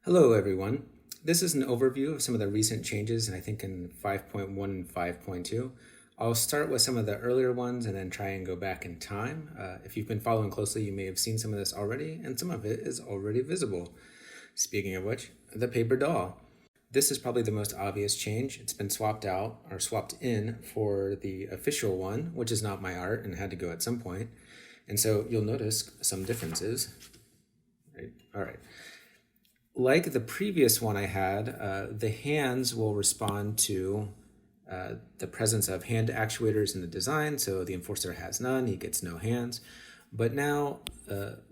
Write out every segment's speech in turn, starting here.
Hello, everyone. This is an overview of some of the recent changes, and I think in 5.1 and 5.2. I'll start with some of the earlier ones and then try and go back in time. If you've been following closely, you may have seen some of this already, and some of it is already visible. Speaking of which, the paper doll. This is probably the most obvious change. It's been swapped out or swapped in for the official one, which is not my art and had to go at some point. And so you'll notice some differences. Right? All right. Like the previous one I had, the hands will respond to the presence of hand actuators in the design. So the enforcer has none, he gets no hands. But now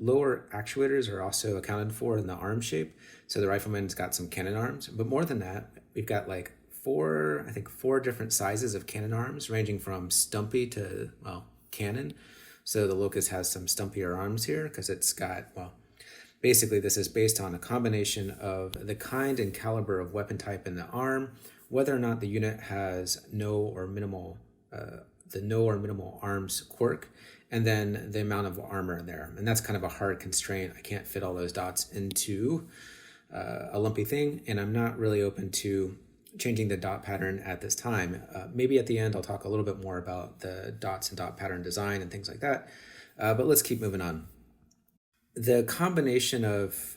lower actuators are also accounted for in the arm shape. So the rifleman's got some cannon arms, but more than that, we've got like four different sizes of cannon arms ranging from stumpy to, well, cannon. So the Locust has some stumpier arms here because it's got, well, basically, this is based on a combination of the kind and caliber of weapon type in the arm, whether or not the unit has no or minimal arms quirk, and then the amount of armor in there. And that's kind of a hard constraint. I can't fit all those dots into a lumpy thing, and I'm not really open to changing the dot pattern at this time. Maybe at the end I'll talk a little bit more about the dots and dot pattern design and things like that, but let's keep moving on. The combination of,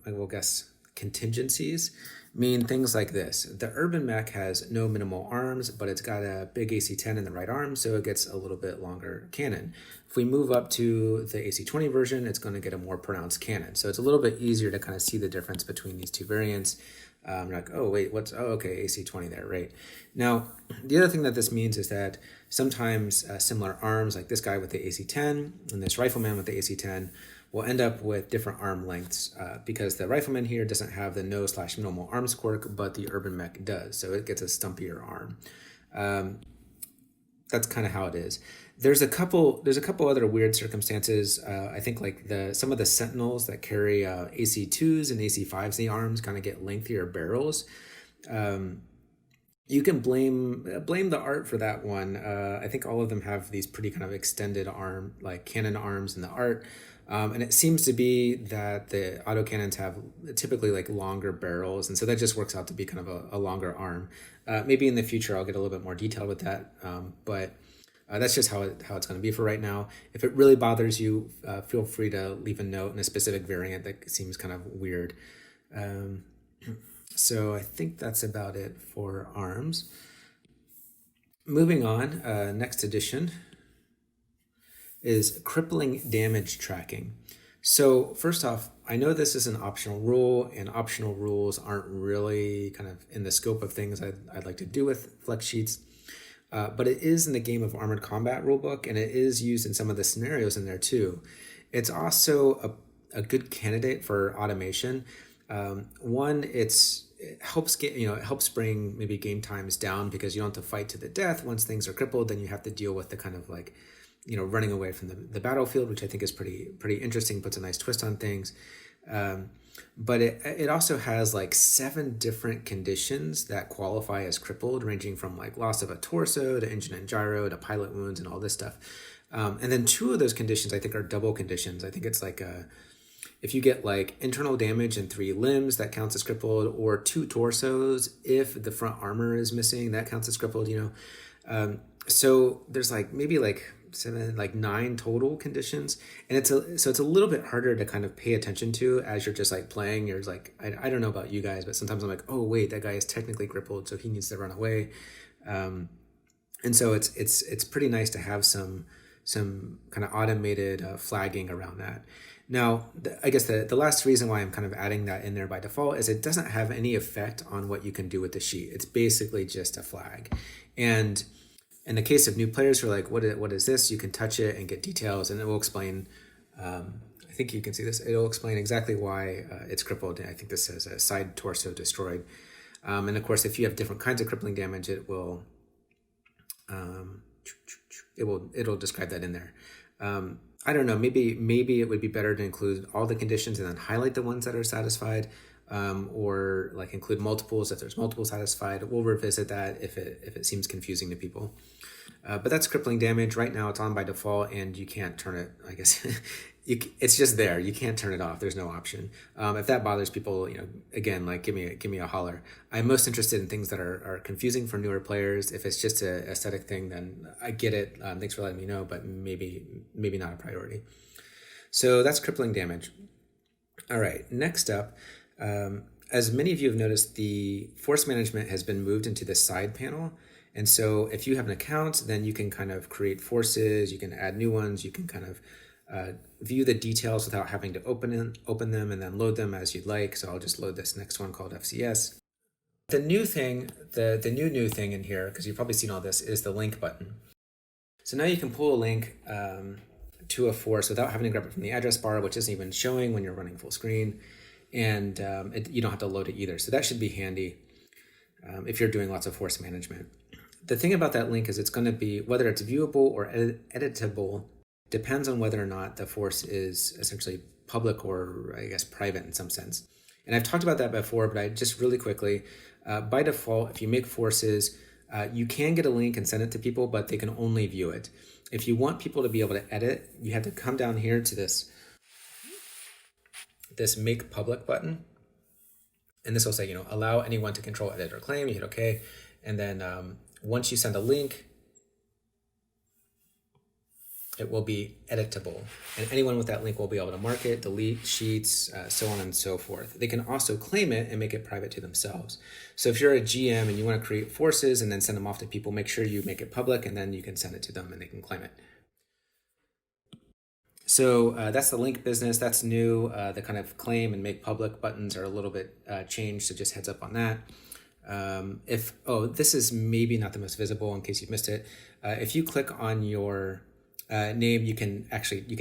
I will guess, contingencies mean things like this. The Urban Mech has no minimal arms, but it's got a big AC-10 in the right arm, so it gets a little bit longer cannon. If we move up to the AC-20 version, it's going to get a more pronounced cannon. So it's a little bit easier to kind of see the difference between these two variants. Like, oh, wait, okay, AC-20 there, right? Now, the other thing that this means is that sometimes similar arms, like this guy with the AC-10 and this rifleman with the AC-10, will end up with different arm lengths because the rifleman here doesn't have the no/minimal arms quirk, but the Urban Mech does, so it gets a stumpier arm. That's kind of how it is. There's a couple other weird circumstances. I think like some of the Sentinels that carry AC2s and AC5s in the arms kind of get lengthier barrels. You can blame the art for that one. I think all of them have these pretty kind of extended arm, like cannon arms in the art. And it seems to be that the autocannons have typically like longer barrels, and so that just works out to be kind of a longer arm. Maybe in the future I'll get a little bit more detailed with that, but that's just how it's going to be for right now. If it really bothers you, feel free to leave a note in a specific variant that seems kind of weird. So I think that's about it for arms. Moving on, next edition is crippling damage tracking. So first off, I know this is an optional rule, and optional rules aren't really kind of in the scope of things I'd like to do with Flechs Sheets, but it is in the Game of Armored Combat rulebook, and it is used in some of the scenarios in there too. It's also a good candidate for automation. One, it helps bring maybe game times down because you don't have to fight to the death. Once things are crippled, then you have to deal with the kind of like, running away from the battlefield, which I think is pretty interesting, puts a nice twist on things. But it also has like 7 different conditions that qualify as crippled, ranging from like loss of a torso to engine and gyro to pilot wounds and all this stuff. And then 2 of those conditions I think are double conditions. I think it's like if you get like internal damage in 3 limbs, that counts as crippled, or 2 torsos. If the front armor is missing, that counts as crippled, So there's like maybe like 9 total conditions, and it's a little bit harder to kind of pay attention to as you're just like playing. You're like, I don't know about you guys, but sometimes I'm like, oh wait, that guy is technically crippled, so he needs to run away. And so it's pretty nice to have some kind of automated flagging around that. Now, I guess the last reason why I'm kind of adding that in there by default is it doesn't have any effect on what you can do with the sheet. It's basically just a flag. And in the case of new players who are like, what is this? You can touch it and get details, and it will explain, I think you can see this, it'll explain exactly why it's crippled. I think this says a side torso destroyed. And of course, if you have different kinds of crippling damage, it'll describe that in there. I don't know, maybe it would be better to include all the conditions and then highlight the ones that are satisfied. or like include multiples if there's multiple satisfied. We'll revisit that if it seems confusing to people. But that's crippling damage. Right now it's on by default and you can't turn it, I guess. It's just there. You can't turn it off. There's no option. If that bothers people, again, like give me a holler. I'm most interested in things that are confusing for newer players. If it's just a aesthetic thing, then I get it. Thanks for letting me know, but maybe not a priority. So that's crippling damage. All right, next up, as many of you have noticed, the force management has been moved into the side panel. And so if you have an account, then you can kind of create forces, you can add new ones, you can kind of view the details without having to open them and then load them as you'd like. So I'll just load this next one called FCS. The new thing, the new thing in here, because you've probably seen all this, is the link button. So now you can pull a link to a force without having to grab it from the address bar, which isn't even showing when you're running full screen. And you don't have to load it either. So that should be handy if you're doing lots of force management. The thing about that link is it's going to be, whether it's viewable or editable, depends on whether or not the force is essentially public or, I guess, private in some sense. And I've talked about that before, but I just really quickly, by default, if you make forces, you can get a link and send it to people, but they can only view it. If you want people to be able to edit, you have to come down here to this make public button. And this will say, allow anyone to control, edit, or claim. You hit OK. And then once you send a link, it will be editable. And anyone with that link will be able to mark it, delete sheets, so on and so forth. They can also claim it and make it private to themselves. So if you're a GM and you want to create forces and then send them off to people, make sure you make it public and then you can send it to them and they can claim it. So that's the link business. That's new. The kind of claim and make public buttons are a little bit changed, so just heads up on that. This is maybe not the most visible in case you've missed it. If you click on your name, you can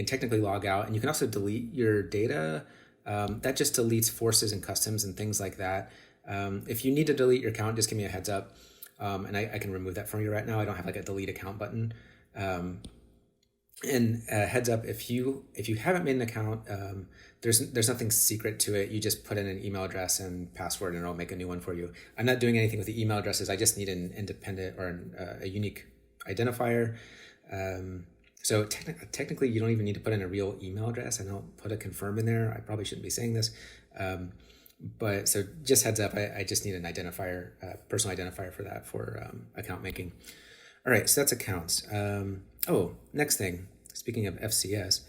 technically log out, and you can also delete your data. That just deletes forces and customs and things like that. If you need to delete your account, just give me a heads up, and I can remove that from you right now. I don't have like a delete account button. And heads up, if you haven't made an account, there's nothing secret to it. You just put in an email address and password, and it'll make a new one for you. I'm not doing anything with the email addresses. I just need an independent or a unique identifier. So technically, you don't even need to put in a real email address. I don't put a confirm in there. I probably shouldn't be saying this. But so just heads up, I just need an identifier, personal identifier for that for account making. All right, so that's accounts. Next thing, speaking of FCS,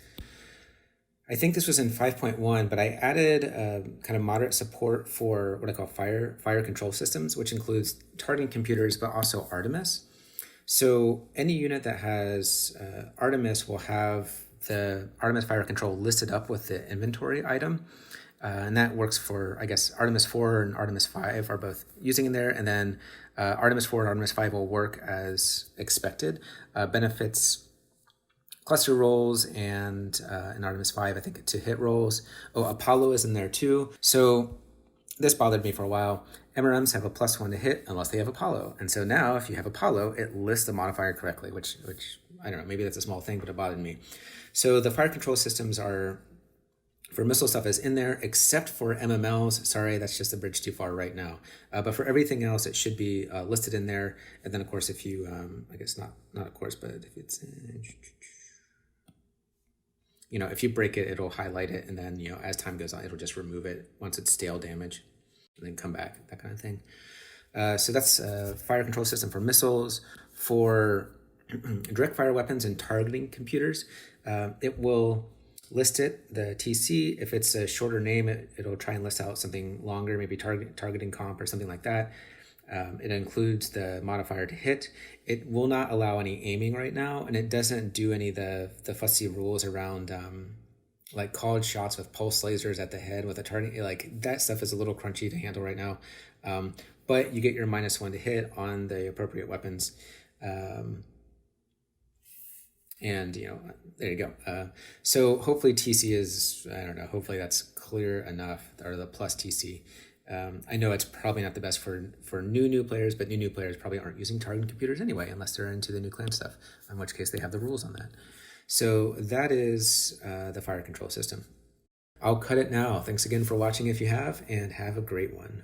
I think this was in 5.1, but I added kind of moderate support for what I call fire control systems, which includes targeting computers, but also Artemis. So any unit that has Artemis will have the Artemis fire control listed up with the inventory item. And that works for, I guess, Artemis 4 and Artemis 5 are both using in there. And then Artemis 4 and Artemis 5 will work as expected. Benefits cluster rolls and in Artemis 5, I think, to hit rolls. Apollo is in there too. So this bothered me for a while. MRMs have a +1 to hit unless they have Apollo. And so now if you have Apollo, it lists the modifier correctly, which I don't know, maybe that's a small thing, but it bothered me. So the fire control systems are, for missile stuff, is in there, except for MMLs. Sorry, that's just a bridge too far right now. But for everything else, it should be listed in there. And then, of course, if you, I guess not of course, but if it's, if you break it, it'll highlight it. And then, as time goes on, it'll just remove it once it's stale damage and then come back, that kind of thing. So that's a fire control system for missiles. For direct fire weapons and targeting computers, it will list it, the TC. If it's a shorter name, it'll try and list out something longer, maybe targeting comp or something like that. It includes the modifier to hit. It will not allow any aiming right now, and it doesn't do any of the fussy rules around like called shots with pulse lasers at the head with a target. Like that stuff is a little crunchy to handle right now. But you get your -1 to hit on the appropriate weapons. And there you go. So hopefully TC is, I don't know, hopefully that's clear enough, or the plus TC. I know it's probably not the best for new players, but new players probably aren't using targeting computers anyway, unless they're into the new clan stuff, in which case they have the rules on that. So that is the fire control system. I'll cut it now. Thanks again for watching if you have, and have a great one.